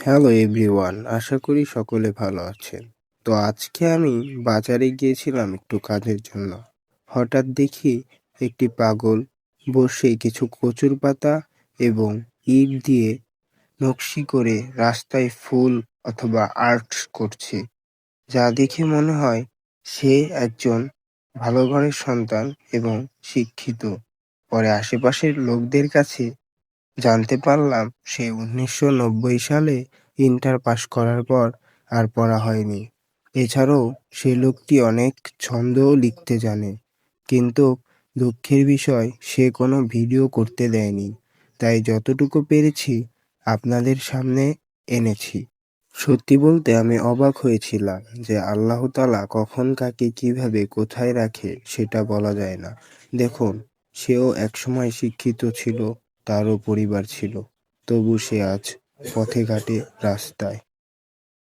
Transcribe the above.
Hello everyone, আশা করি সকলে ভালো আছেন। তো আজকে আমি বাজারে গিয়েছিলাম একটু কাজের জন্য। হঠাৎ দেখি একটি পাগল বসে কিছু কচুর পাতা এবং ইট দিয়ে নকশি করে রাস্তায় ফুল অথবা আর্ট করছে, যা দেখে মনে হয় সে একজন ভালো ঘরের সন্তান এবং শিক্ষিত। পরে আশেপাশের লোকদের কাছে জানতে পারলাম সে ১৯৯০ সালে ইন্টার পাস করার পর আর পড়া হয়নি। এছাড়াও সে লোকটি অনেক ছন্দও লিখতে জানে। কিন্তু দুঃখের বিষয় সে কোনো ভিডিও করতে দেয়নি। তাই যতটুকু পেরেছি আপনাদের সামনে এনেছি। সত্যি বলতে আমি অবাক হয়েছিলাম যে আল্লাহ তাআলা কখন কাকে কিভাবে কোথায় রাখে সেটা বলা যায় না। দেখুন, সেও একসময় শিক্ষিত ছিল, তারও পরিবার ছিল। তবু সে আজ পথে ঘাটে রাস্তায়।